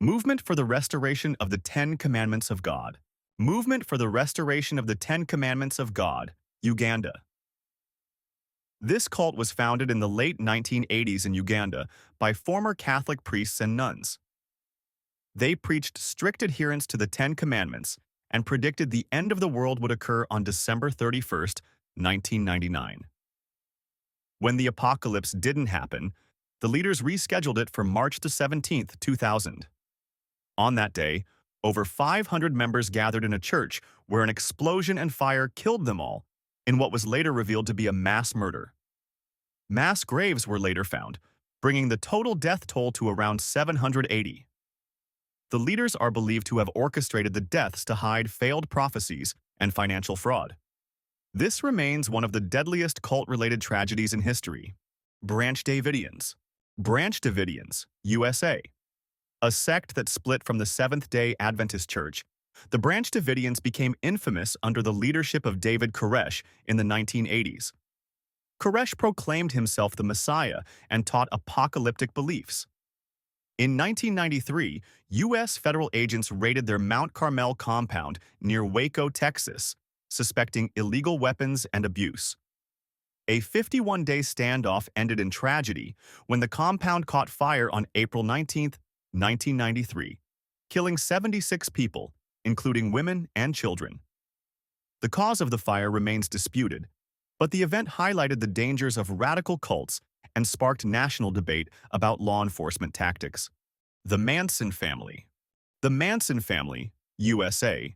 Movement for the Restoration of the Ten Commandments of God. Movement for the Restoration of the Ten Commandments of God, Uganda. This cult was founded in the late 1980s in Uganda by former Catholic priests and nuns. They preached strict adherence to the Ten Commandments and predicted the end of the world would occur on December 31st, 1999. When the apocalypse didn't happen, the leaders rescheduled it for March 17th, 2000. On that day, over 500 members gathered in a church where an explosion and fire killed them all in what was later revealed to be a mass murder. Mass graves were later found, bringing the total death toll to around 780. The leaders are believed to have orchestrated the deaths to hide failed prophecies and financial fraud. This remains one of the deadliest cult-related tragedies in history. Branch Davidians. Branch Davidians, USA. A sect that split from the Seventh-day Adventist Church, the Branch Davidians became infamous under the leadership of David Koresh in the 1980s. Koresh proclaimed himself the Messiah and taught apocalyptic beliefs. In 1993, U.S. federal agents raided their Mount Carmel compound near Waco, Texas, suspecting illegal weapons and abuse. A 51-day standoff ended in tragedy when the compound caught fire on April 19, 1993, killing 76 people, including women and children. The cause of the fire remains disputed, but the event highlighted the dangers of radical cults and sparked national debate about law enforcement tactics. The Manson Family. The Manson Family, USA.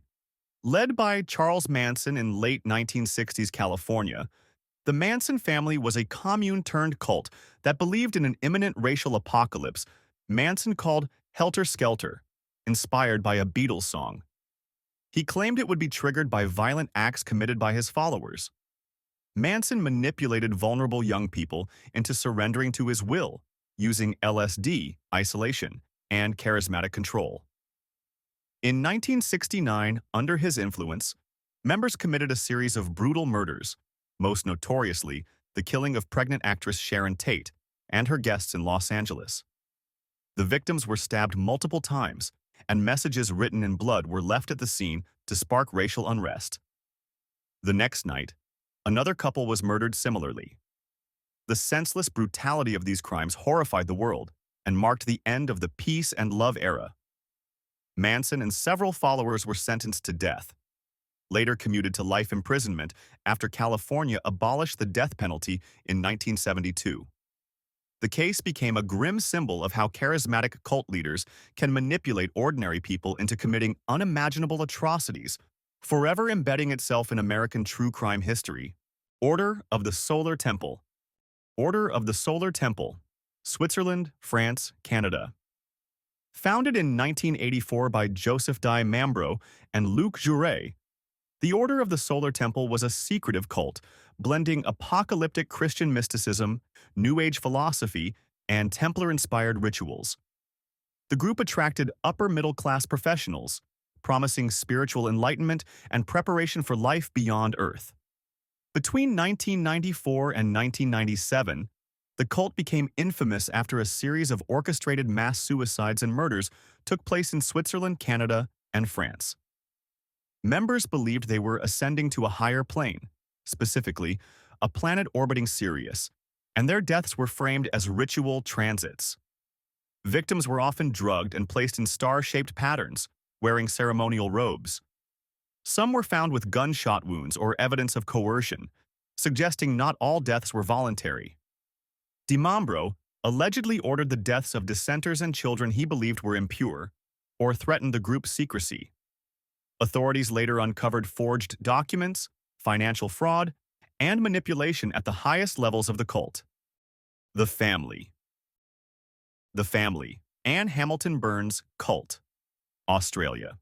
Led by Charles Manson in late 1960s California, the Manson family was a commune-turned-cult that believed in an imminent racial apocalypse Manson called Helter Skelter, inspired by a Beatles song. He claimed it would be triggered by violent acts committed by his followers. Manson manipulated vulnerable young people into surrendering to his will, using LSD, isolation, and charismatic control. In 1969, under his influence, members committed a series of brutal murders, most notoriously the killing of pregnant actress Sharon Tate and her guests in Los Angeles. The victims were stabbed multiple times, and messages written in blood were left at the scene to spark racial unrest. The next night, another couple was murdered similarly. The senseless brutality of these crimes horrified the world and marked the end of the peace and love era. Manson and several followers were sentenced to death, later commuted to life imprisonment after California abolished the death penalty in 1972. The case became a grim symbol of how charismatic cult leaders can manipulate ordinary people into committing unimaginable atrocities, forever embedding itself in American true crime history. Order of the Solar Temple. Order of the Solar Temple, Switzerland, France, Canada. Founded in 1984 by Joseph Di Mambro and Luc Jouret, the Order of the Solar Temple was a secretive cult, blending apocalyptic Christian mysticism, New Age philosophy, and Templar-inspired rituals. The group attracted upper-middle-class professionals, promising spiritual enlightenment and preparation for life beyond Earth. Between 1994 and 1997, the cult became infamous after a series of orchestrated mass suicides and murders took place in Switzerland, Canada, and France. Members believed they were ascending to a higher plane, specifically, a planet orbiting Sirius, and their deaths were framed as ritual transits. Victims were often drugged and placed in star-shaped patterns, wearing ceremonial robes. Some were found with gunshot wounds or evidence of coercion, suggesting not all deaths were voluntary. Di Mambro allegedly ordered the deaths of dissenters and children he believed were impure, or threatened the group's secrecy. Authorities later uncovered forged documents, financial fraud, and manipulation at the highest levels of the cult. The Family. The Family, Anne Hamilton Burns Cult, Australia.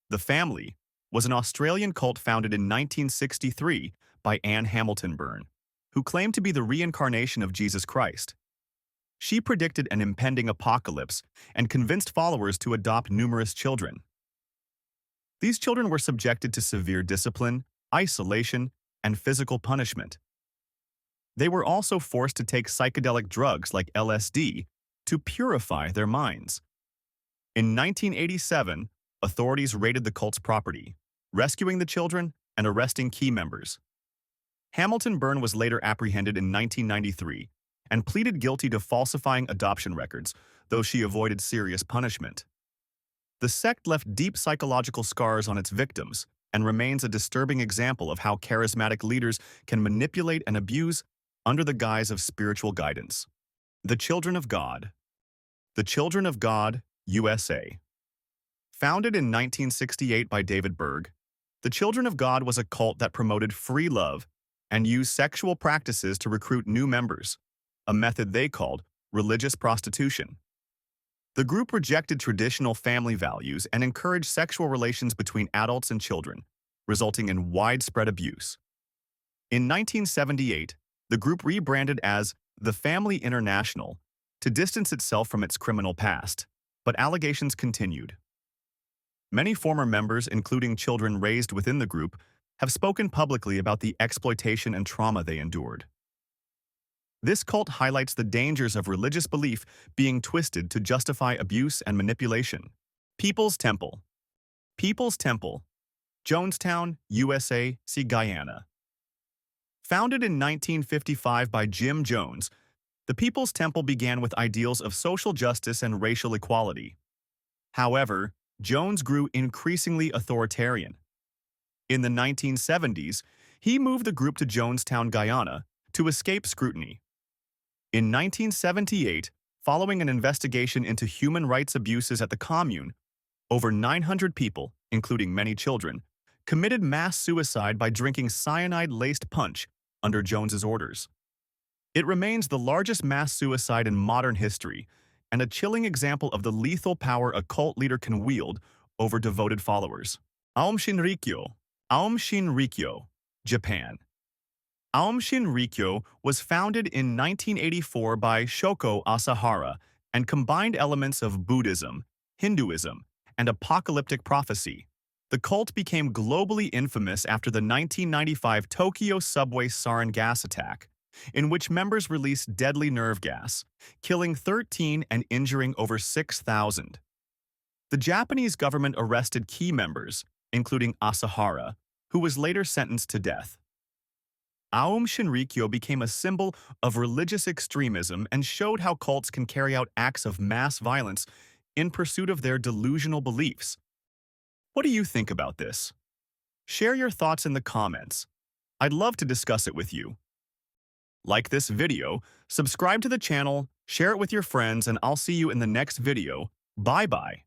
The Family was an Australian cult founded in 1963 by Anne Hamilton Burns, who claimed to be the reincarnation of Jesus Christ. She predicted an impending apocalypse and convinced followers to adopt numerous children. These children were subjected to severe discipline, isolation, and physical punishment. They were also forced to take psychedelic drugs like LSD to purify their minds. In 1987, authorities raided the cult's property, rescuing the children and arresting key members. Hamilton Byrne was later apprehended in 1993 and pleaded guilty to falsifying adoption records, though she avoided serious punishment. The sect left deep psychological scars on its victims and remains a disturbing example of how charismatic leaders can manipulate and abuse under the guise of spiritual guidance. The Children of God. The Children of God, USA. Founded in 1968 by David Berg, the Children of God was a cult that promoted free love and used sexual practices to recruit new members, a method they called religious prostitution. The group rejected traditional family values and encouraged sexual relations between adults and children, resulting in widespread abuse. In 1978, the group rebranded as the Family International to distance itself from its criminal past, but allegations continued. Many former members, including children raised within the group, have spoken publicly about the exploitation and trauma they endured. This cult highlights the dangers of religious belief being twisted to justify abuse and manipulation. People's Temple. People's Temple, Jonestown, USA, see Guyana. Founded in 1955 by Jim Jones, the People's Temple began with ideals of social justice and racial equality. However, Jones grew increasingly authoritarian. In the 1970s, he moved the group to Jonestown, Guyana, to escape scrutiny. In 1978, following an investigation into human rights abuses at the commune, over 900 people, including many children, committed mass suicide by drinking cyanide-laced punch under Jones's orders. It remains the largest mass suicide in modern history and a chilling example of the lethal power a cult leader can wield over devoted followers. Aum Shinrikyo. Aum Shinrikyo, Japan. Aum Shinrikyo was founded in 1984 by Shoko Asahara and combined elements of Buddhism, Hinduism, and apocalyptic prophecy. The cult became globally infamous after the 1995 Tokyo subway sarin gas attack, in which members released deadly nerve gas, killing 13 and injuring over 6,000. The Japanese government arrested key members, including Asahara, who was later sentenced to death. Aum Shinrikyo became a symbol of religious extremism and showed how cults can carry out acts of mass violence in pursuit of their delusional beliefs. What do you think about this? Share your thoughts in the comments. I'd love to discuss it with you. Like this video, subscribe to the channel, share it with your friends, and I'll see you in the next video. Bye-bye.